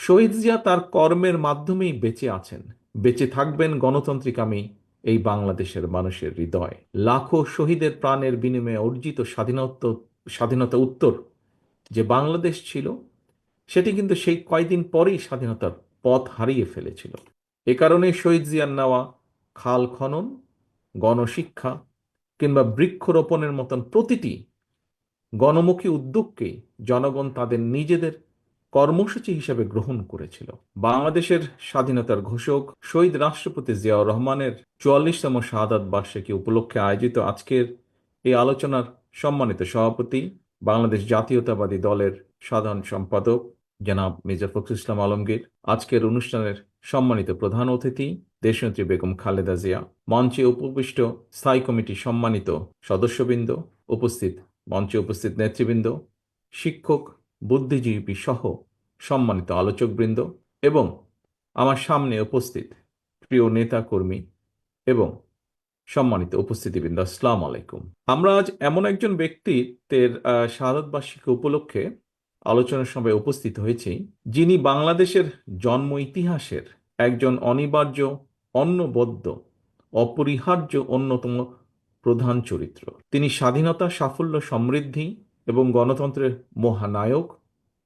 শহীদ জিয়া তার কর্মের মাধ্যমেই বেঁচে আছেন, বেঁচে থাকবেন গণতান্ত্রিকামী এই বাংলাদেশের মানুষের হৃদয়। লাখো শহীদের প্রাণের বিনিময়ে অর্জিত স্বাধীনতা উত্তর যে বাংলাদেশ ছিল, সেটি কিন্তু সেই কয়দিন পরেই স্বাধীনতার পথ হারিয়ে ফেলেছিল। এ কারণে শহীদ জিয়ার নেওয়া খাল খনন, গণশিক্ষা কিংবা বৃক্ষরোপণের মতন প্রতিটি গণমুখী উদ্যোগকে জনগণ তাদের নিজেদের কর্মসূচি হিসেবে গ্রহণ করেছিল। বাংলাদেশের স্বাধীনতার ঘোষক শহীদ রাষ্ট্রপতি জিয়াউর রহমানের ৪৪তম শাহাদাত বার্ষিকী উপলক্ষে আয়োজিত আজকের এই আলোচনার সম্মানিত সভাপতি, বাংলাদেশ জাতীয়তাবাদী দলের সাধারণ সম্পাদক জনাব মির্জা ফখরুল ইসলাম আলমগীর, আজকের অনুষ্ঠানের সম্মানিত প্রধান অতিথি দেশনেত্রী বেগম খালেদা জিয়া, মঞ্চে উপবিষ্ট স্থায়ী কমিটির সম্মানিত সদস্যবৃন্দ, মঞ্চে উপস্থিত নেতৃবৃন্দ, শিক্ষক, বুদ্ধিজীবী সহ সম্মানিত আলোচকবৃন্দ এবং আমার সামনে উপস্থিত প্রিয় নেতা কর্মী এবং সম্মানিত উপস্থিতিবৃন্দ, আসসালামু আলাইকুম। আমরা আজ এমন একজন ব্যক্তিত্বের শাহাদাত বার্ষিকী উপলক্ষে আলোচনার সভায় উপস্থিত হয়েছি, যিনি বাংলাদেশের জন্ম ইতিহাসের একজন অনিবার্য, অনবদ্য, অপরিহার্য অন্যতম প্রধান চরিত্র। তিনি স্বাধীনতা, সাফল্য, সমৃদ্ধি এবং গণতন্ত্রের মহানায়ক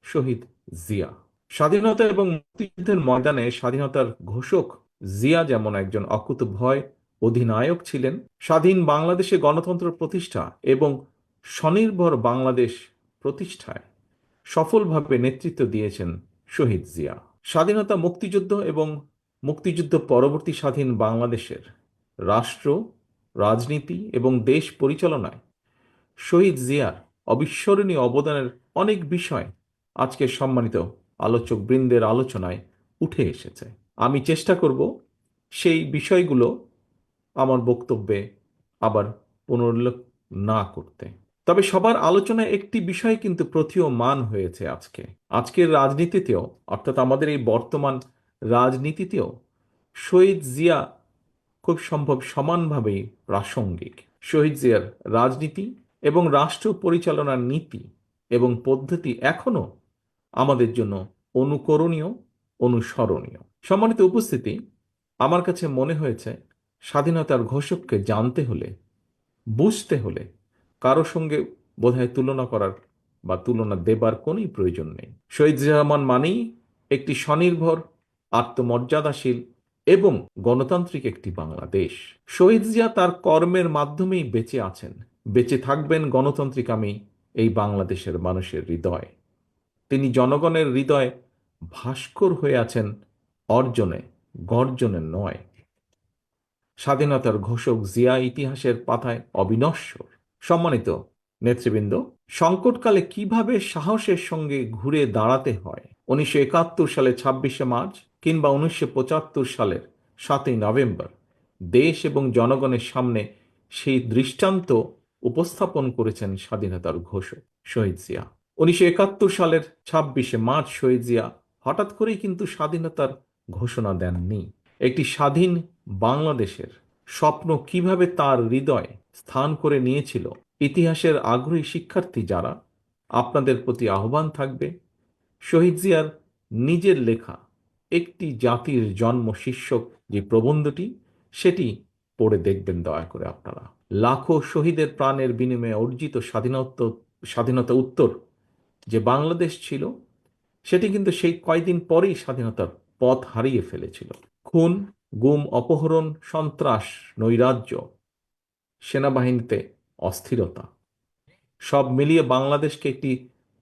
শহীদ জিয়া। স্বাধীনতা এবং মুক্তিযুদ্ধের ময়দানে স্বাধীনতার ঘোষক জিয়া যেমন একজন অকুতোভয় অধিনায়ক ছিলেন, স্বাধীন বাংলাদেশে গণতন্ত্র প্রতিষ্ঠা এবং স্বনির্ভর বাংলাদেশ প্রতিষ্ঠায় সফলভাবে নেতৃত্ব দিয়েছেন শহীদ জিয়া। স্বাধীনতা, মুক্তিযুদ্ধ এবং মুক্তিযুদ্ধ পরবর্তী স্বাধীন বাংলাদেশের রাষ্ট্র, রাজনীতি এবং দেশ পরিচালনায় শহীদ জিয়ার অবিস্মরণীয় অবদানের অনেক বিষয় আজকের সম্মানিত আলোচক বৃন্দের আলোচনায় উঠে এসেছে। আমি চেষ্টা করব সেই বিষয়গুলো আমার বক্তব্যে আবার পুনরুল্লেখ না করতে। তবে সবার আলোচনায় একটি বিষয় কিন্তু প্রতীয়মান হয়েছে আজকের রাজনীতিতেও, অর্থাৎ আমাদের এই বর্তমান রাজনীতিতেও শহীদ জিয়া খুব সম্ভব সমানভাবেই প্রাসঙ্গিক। শহীদ জিয়ার রাজনীতি এবং রাষ্ট্র পরিচালনার নীতি এবং পদ্ধতি এখনো আমাদের জন্য অনুকরণীয়, অনুসরণীয়। সম্মানিত উপস্থিতি, আমার কাছে মনে হয়েছে স্বাধীনতার ঘোষককে জানতে হলে, বুঝতে হলে কারো সঙ্গে বোধহয় তুলনা করার বা তুলনা দেবার কোনোই প্রয়োজন নেই। শহীদ জিয়া রহমান মানেই একটি স্বনির্ভর, আত্মমর্যাদাশীল এবং গণতান্ত্রিক একটি বাংলাদেশ। শহীদ জিয়া তার কর্মের মাধ্যমেই বেঁচে আছেন, বেঁচে থাকবেন গণতান্ত্রিকামী এই বাংলাদেশের মানুষের হৃদয়। তিনি জনগণের হৃদয়ে ভাস্কর হয়ে আছেন অর্জনে, গর্জনে নয়। স্বাধীনতার ঘোষক জিয়া ইতিহাসের পাতায় অবিনশ্বর। সম্মানিত নেতৃবৃন্দ, সংকটকালে কিভাবে সাহসের সঙ্গে ঘুরে দাঁড়াতে হয় ১৯৭১ সালে ২৬শে মার্চ কিংবা ১৯৭৫ সালের ৭ই নভেম্বর দেশ এবং জনগণের সামনে সেই দৃষ্টান্ত উপস্থাপন করেছেন স্বাধীনতার ঘোষক শহীদ জিয়া। ১৯৭১ সালের ২৬শে মার্চ শহীদ জিয়া হঠাৎ করেই কিন্তু স্বাধীনতার ঘোষণা দেননি। একটি স্বাধীন বাংলাদেশের স্বপ্ন কিভাবে তার হৃদয়ে স্থান করে নিয়েছিল, ইতিহাসের আগ্রহী শিক্ষার্থী যারা, আপনাদের প্রতি আহ্বান থাকবে শহীদ জিয়ার নিজের লেখা একটি জাতির জন্ম শীর্ষক যে প্রবন্ধটি, সেটি পড়ে দেখবেন দয়া করে আপনারা। লাখো শহীদের প্রাণের বিনিময়ে অর্জিত স্বাধীনতা উত্তর যে বাংলাদেশ ছিল, সেটি কিন্তু সেই কয়দিন পরেই স্বাধীনতার পথ হারিয়ে ফেলেছিল। খুন, গুম, অপহরণ, সন্ত্রাস, নৈরাজ্য, সেনাবাহিনীতে অস্থিরতা, সব মিলিয়ে বাংলাদেশকে একটি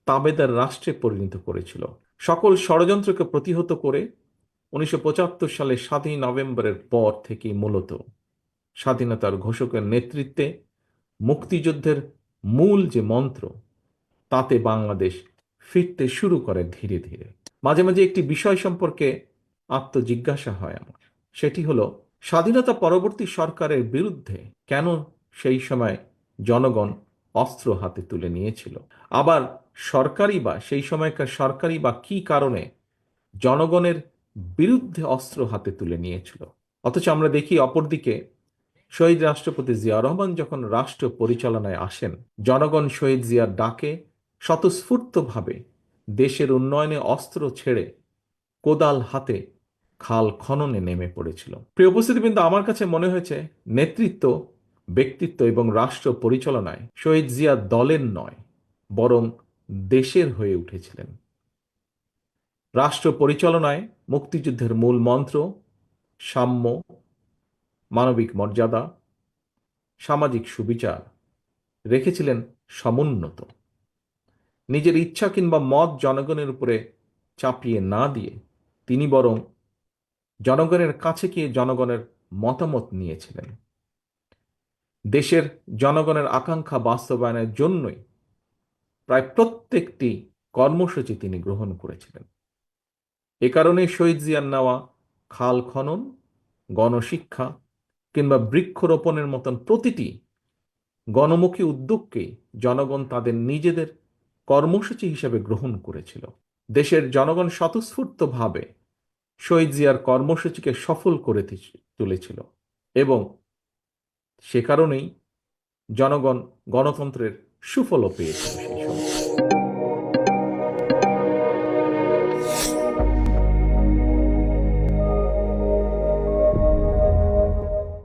তাবেদার রাষ্ট্রে পরিণত করেছিল। সকল ষড়যন্ত্রকে প্রতিহত করে ১৯৭৫ সালের ৭ই নভেম্বরের পর থেকেই মূলত স্বাধীনতার ঘোষকের নেতৃত্বে মুক্তিযুদ্ধের মূল যে মন্ত্র, তাতে বাংলাদেশ ফিরতে শুরু করে ধীরে ধীরে। মাঝে মাঝে একটি বিষয় সম্পর্কে আত্মজিজ্ঞাসা হয় আমার, সেটি হলো স্বাধীনতা পরবর্তী সরকারের বিরুদ্ধে কেন সেই সময় জনগণ অস্ত্র হাতে তুলে নিয়েছিল, আবার সেই সময়কার সরকারি বা কি কারণে জনগণের বিরুদ্ধে অস্ত্র হাতে তুলে নিয়েছিল। অথচ আমরা দেখি অপরদিকে শহীদ রাষ্ট্রপতি জিয়া রহমান যখন রাষ্ট্র পরিচালনায় আসেন, জনগণ শহীদ জিয়ার ডাকে স্বতঃস্ফূর্তভাবে দেশের উন্নয়নে অস্ত্র ছেড়ে কোদাল হাতে খাল খননে নেমে পড়েছিল। প্রিয় উপস্থিতি, কিন্তু আমার কাছে মনে হয়েছে নেতৃত্ব, ব্যক্তিত্ব এবং রাষ্ট্র পরিচালনায় শহীদ জিয়া দলের নয়, বরং দেশের হয়ে উঠেছিলেন। রাষ্ট্র পরিচালনায় মুক্তিযুদ্ধের মূল মন্ত্র সাম্য, মানবিক মর্যাদা, সামাজিক সুবিচার রেখেছিলেন সমুন্নত। নিজের ইচ্ছা কিংবা মত জনগণের উপরে চাপিয়ে না দিয়ে তিনি বরং জনগণের কাছে গিয়ে জনগণের মতামত নিয়েছিলেন। দেশের জনগণের আকাঙ্ক্ষা বাস্তবায়নের জন্যই প্রায় প্রত্যেকটি কর্মসূচি তিনি গ্রহণ করেছিলেন। এ কারণেই শহীদ জিয়ার নেওয়া খাল খনন, গণশিক্ষা কিংবা বৃক্ষরোপণের মতন প্রতিটি গণমুখী উদ্যোগকে জনগণ তাদের নিজেদের কর্মসূচি হিসেবে গ্রহণ করেছিল। দেশের জনগণ স্বতঃস্ফূর্তভাবে শহীদ জিয়ার কর্মসূচিকে সফল করে তুলেছিল এবং সে কারণেই জনগণ গণতন্ত্রের সুফলও পেয়েছিল।